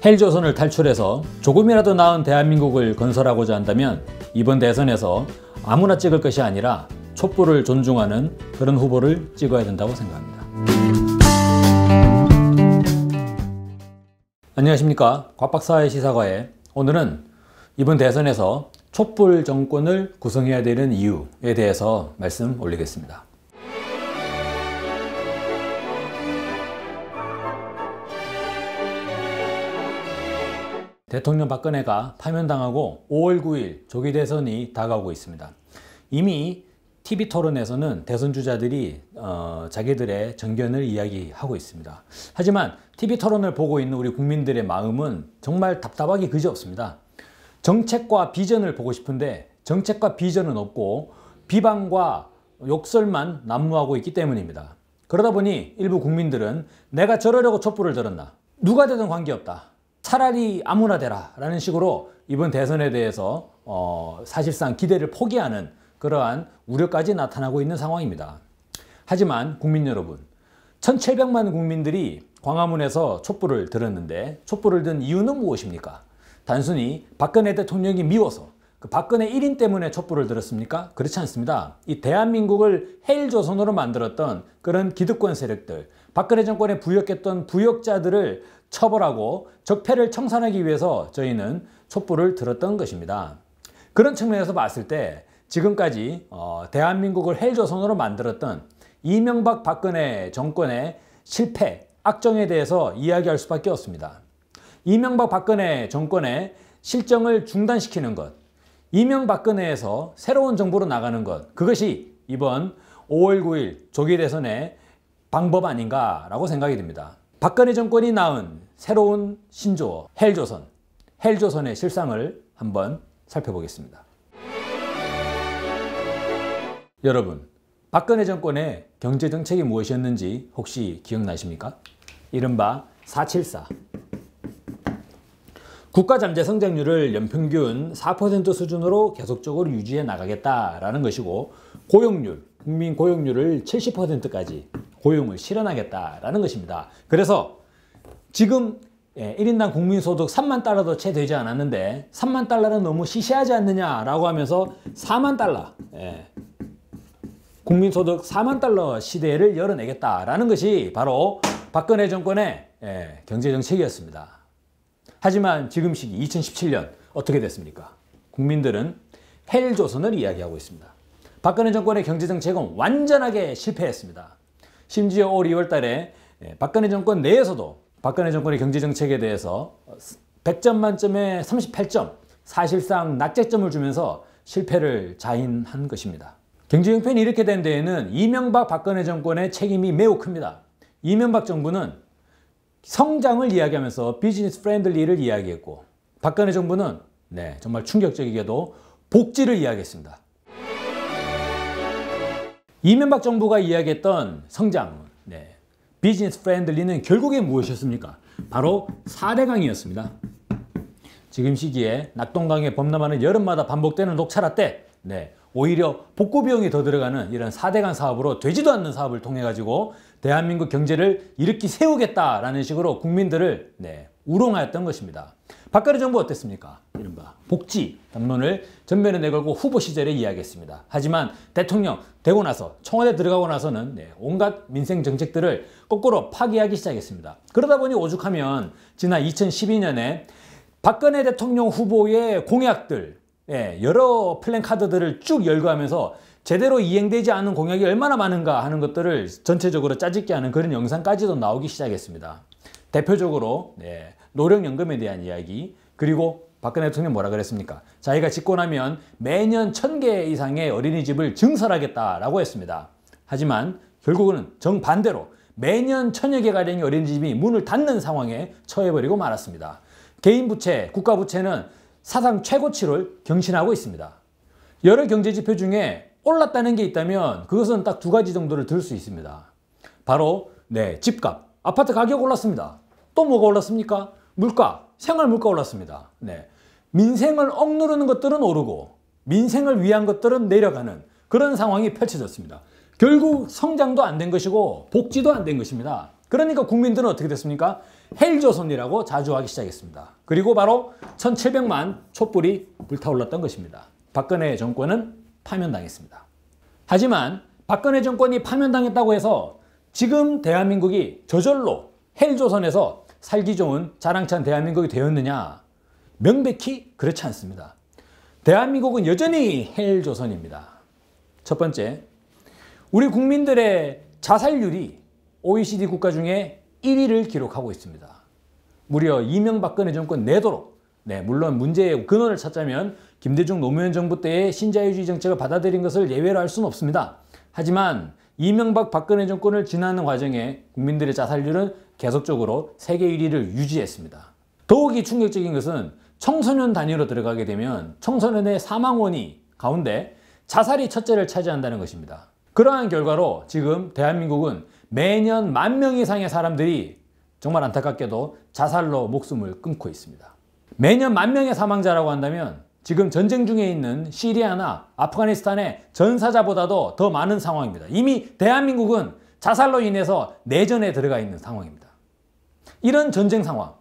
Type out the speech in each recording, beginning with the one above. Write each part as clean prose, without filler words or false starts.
헬조선을 탈출해서 조금이라도 나은 대한민국을 건설하고자 한다면 이번 대선에서 아무나 찍을 것이 아니라 촛불을 존중하는 그런 후보를 찍어야 된다고 생각합니다. 안녕하십니까. 곽박사의 시사과에 오늘은 이번 대선에서 촛불 정권을 구성해야 되는 이유에 대해서 말씀 올리겠습니다. 대통령 박근혜가 파면당하고 5월 9일 조기 대선이 다가오고 있습니다. 이미 TV토론에서는 대선 주자들이 자기들의 정견을 이야기하고 있습니다. 하지만 TV토론을 보고 있는 우리 국민들의 마음은 정말 답답하기 그지없습니다. 정책과 비전을 보고 싶은데 정책과 비전은 없고 비방과 욕설만 난무하고 있기 때문입니다. 그러다 보니 일부 국민들은 내가 저러려고 촛불을 들었나? 누가 되든 관계없다. 차라리 아무나 되라 라는 식으로 이번 대선에 대해서 사실상 기대를 포기하는 그러한 우려까지 나타나고 있는 상황입니다. 하지만 국민 여러분, 1700만 국민들이 광화문에서 촛불을 들었는데 촛불을 든 이유는 무엇입니까? 단순히 박근혜 대통령이 미워서 그 박근혜 1인 때문에 촛불을 들었습니까? 그렇지 않습니다. 이 대한민국을 헬조선으로 만들었던 그런 기득권 세력들, 박근혜 정권에 부역했던 부역자들을 처벌하고 적폐를 청산하기 위해서 저희는 촛불을 들었던 것입니다. 그런 측면에서 봤을 때 지금까지 대한민국을 헬조선으로 만들었던 이명박 박근혜 정권의 실패, 악정에 대해서 이야기할 수밖에 없습니다. 이명박 박근혜 정권의 실정을 중단시키는 것, 이명박근혜에서 새로운 정부로 나가는 것, 그것이 이번 5월 9일 조기 대선의 방법 아닌가라고 생각이 듭니다. 박근혜 정권이 낳은 새로운 신조어 헬조선, 헬조선의 실상을 한번 살펴보겠습니다. 여러분, 박근혜 정권의 경제정책이 무엇이었는지 혹시 기억나십니까? 이른바 474. 국가잠재 성장률을 연평균 4% 수준으로 계속적으로 유지해 나가겠다라는 것이고, 고용률, 국민 고용률을 70%까지 고용을 실현하겠다라는 것입니다. 그래서 지금 1인당 국민소득 3만 달러도 채 되지 않았는데 3만 달러는 너무 시시하지 않느냐라고 하면서 4만 달러, 국민소득 4만 달러 시대를 열어내겠다라는 것이 바로 박근혜 정권의 경제정책이었습니다. 하지만 지금 시기 2017년 어떻게 됐습니까? 국민들은 헬조선을 이야기하고 있습니다. 박근혜 정권의 경제정책은 완전하게 실패했습니다. 심지어 올 2월 달에 박근혜 정권 내에서도 박근혜 정권의 경제정책에 대해서 100점 만점에 38점, 사실상 낙제점을 주면서 실패를 자인한 것입니다. 경제 형편이 이렇게 된 데에는 이명박 박근혜 정권의 책임이 매우 큽니다. 이명박 정부는 성장을 이야기하면서 비즈니스 프렌들리를 이야기했고, 박근혜 정부는 정말 충격적이게도 복지를 이야기했습니다. 이명박 정부가 이야기했던 성장, 비즈니스 프렌들리는 결국에 무엇이었습니까? 바로 4대강이었습니다. 지금 시기에 낙동강에 범람하는 여름마다 반복되는 녹차라 때 오히려 복구 비용이 더 들어가는 이런 4대강 사업으로 되지도 않는 사업을 통해 가지고 대한민국 경제를 일으키 세우겠다라는 식으로 국민들을 우롱하였던 것입니다. 박근혜 정부 어땠습니까? 이른바 복지 담론을 전면에 내걸고 후보 시절에 이야기했습니다. 하지만 대통령 되고 나서 청와대 들어가고 나서는 온갖 민생 정책들을 거꾸로 파기하기 시작했습니다. 그러다 보니 오죽하면 지난 2012년에 박근혜 대통령 후보의 공약들, 여러 플랜카드들을 쭉 열거하면서 제대로 이행되지 않은 공약이 얼마나 많은가 하는 것들을 전체적으로 짜집게 하는 그런 영상까지도 나오기 시작했습니다. 대표적으로 노령연금에 대한 이야기, 그리고 박근혜 대통령 뭐라 그랬습니까? 자기가 집권 하면 매년 1000개 이상의 어린이집을 증설하겠다라고 했습니다. 하지만 결국은 정반대로 매년 1000여 개가량의 어린이집이 문을 닫는 상황에 처해버리고 말았습니다. 개인 부채, 국가 부채는 사상 최고치를 경신하고 있습니다. 여러 경제지표 중에 올랐다는 게 있다면 그것은 딱 두 가지 정도를 들 수 있습니다. 바로 집값, 아파트 가격 올랐습니다. 또 뭐가 올랐습니까? 물가, 생활물가 올랐습니다. 민생을 억누르는 것들은 오르고 민생을 위한 것들은 내려가는 그런 상황이 펼쳐졌습니다. 결국 성장도 안 된 것이고 복지도 안 된 것입니다. 그러니까 국민들은 어떻게 됐습니까? 헬조선이라고 자주하기 시작했습니다. 그리고 바로 1700만 촛불이 불타올랐던 것입니다. 박근혜 정권은 파면당했습니다. 하지만 박근혜 정권이 파면당했다고 해서 지금 대한민국이 저절로 헬조선에서 살기 좋은 자랑찬 대한민국이 되었느냐? 명백히 그렇지 않습니다. 대한민국은 여전히 헬조선입니다. 첫 번째, 우리 국민들의 자살률이 OECD 국가 중에 1위를 기록하고 있습니다. 무려 이명박근혜 정권 내도록, 물론 문제의 근원을 찾자면 김대중 노무현 정부 때의 신자유주의 정책을 받아들인 것을 예외로 할 수는 없습니다. 하지만 이명박 박근혜 정권을 지나는 과정에 국민들의 자살률은 계속적으로 세계 1위를 유지했습니다. 더욱이 충격적인 것은 청소년 단위로 들어가게 되면 청소년의 사망원이 가운데 자살이 첫째를 차지한다는 것입니다. 그러한 결과로 지금 대한민국은 매년 10,000명 이상의 사람들이 정말 안타깝게도 자살로 목숨을 끊고 있습니다. 매년 10,000명의 사망자라고 한다면 지금 전쟁 중에 있는 시리아나 아프가니스탄의 전사자보다도 더 많은 상황입니다. 이미 대한민국은 자살로 인해서 내전에 들어가 있는 상황입니다. 이런 전쟁 상황,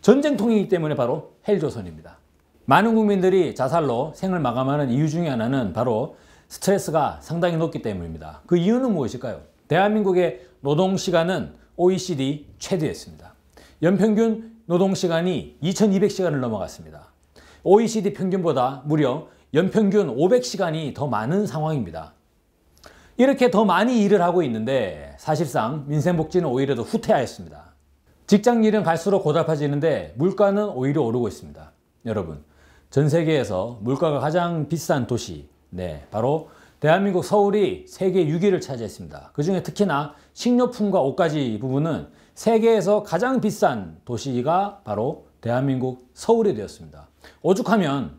전쟁통이기 때문에 바로 헬조선입니다. 많은 국민들이 자살로 생을 마감하는 이유 중에 하나는 바로 스트레스가 상당히 높기 때문입니다. 그 이유는 무엇일까요? 대한민국의 노동시간은 OECD 최대였습니다. 연평균 노동시간이 2200시간을 넘어갔습니다. OECD 평균보다 무려 연평균 500시간이 더 많은 상황입니다. 이렇게 더 많이 일을 하고 있는데 사실상 민생복지는 오히려 더 후퇴하였습니다. 직장일은 갈수록 고달파지는데 물가는 오히려 오르고 있습니다. 여러분, 전 세계에서 물가가 가장 비싼 도시, 바로 대한민국 서울이 세계 6위를 차지했습니다. 그 중에 특히나 식료품과 옷가지 부분은 세계에서 가장 비싼 도시가 바로 대한민국 서울이 되었습니다. 오죽하면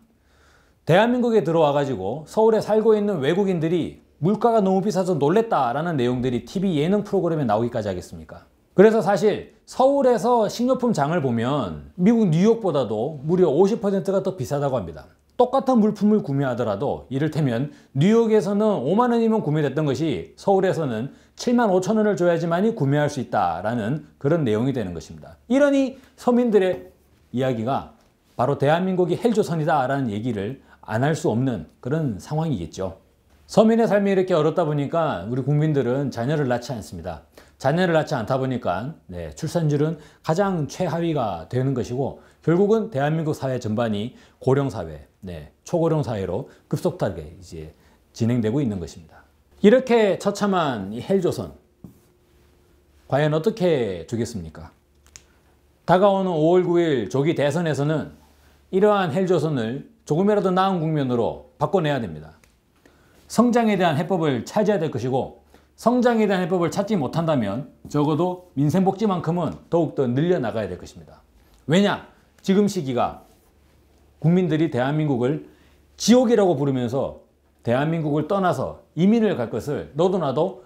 대한민국에 들어와 가지고 서울에 살고 있는 외국인들이 물가가 너무 비싸서 놀랬다라는 내용들이 TV 예능 프로그램에 나오기까지 하겠습니까? 그래서 사실 서울에서 식료품 장을 보면 미국 뉴욕보다도 무려 50%가 더 비싸다고 합니다. 똑같은 물품을 구매하더라도 이를테면 뉴욕에서는 5만 원이면 구매됐던 것이 서울에서는 7만 5천 원을 줘야지만이 구매할 수 있다라는 그런 내용이 되는 것입니다. 이러니 서민들의 이야기가 바로 대한민국이 헬조선이다라는 얘기를 안 할 수 없는 그런 상황이겠죠. 서민의 삶이 이렇게 어렵다 보니까 우리 국민들은 자녀를 낳지 않습니다. 자녀를 낳지 않다 보니까 출산율은 가장 최하위가 되는 것이고 결국은 대한민국 사회 전반이 고령사회, 초고령 사회로 급속하게 이제 진행되고 있는 것입니다. 이렇게 처참한 이 헬조선, 과연 어떻게 두겠습니까? 다가오는 5월 9일 조기 대선에서는 이러한 헬조선을 조금이라도 나은 국면으로 바꿔내야 됩니다. 성장에 대한 해법을 찾아야 될 것이고 성장에 대한 해법을 찾지 못한다면 적어도 민생복지만큼은 더욱더 늘려나가야 될 것입니다. 왜냐? 지금 시기가 국민들이 대한민국을 지옥이라고 부르면서 대한민국을 떠나서 이민을 갈 것을 너도 나도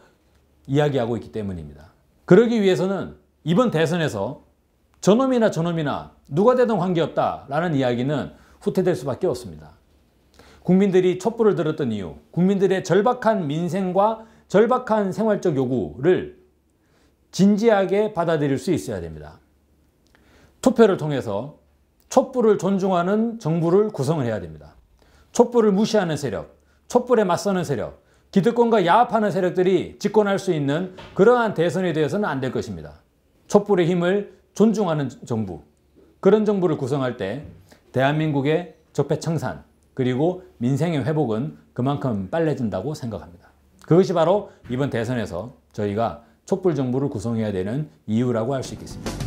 이야기하고 있기 때문입니다. 그러기 위해서는 이번 대선에서 저놈이나 누가 되든 관계없다라는 이야기는 후퇴될 수밖에 없습니다. 국민들이 촛불을 들었던 이유, 국민들의 절박한 민생과 절박한 생활적 요구를 진지하게 받아들일 수 있어야 됩니다. 투표를 통해서 촛불을 존중하는 정부를 구성을 해야 됩니다. 촛불을 무시하는 세력, 촛불에 맞서는 세력, 기득권과 야합하는 세력들이 집권할 수 있는 그러한 대선이 되어서는 안 될 것입니다. 촛불의 힘을 존중하는 정부, 그런 정부를 구성할 때 대한민국의 적폐청산 그리고 민생의 회복은 그만큼 빨라진다고 생각합니다. 그것이 바로 이번 대선에서 저희가 촛불 정부를 구성해야 되는 이유라고 할 수 있겠습니다.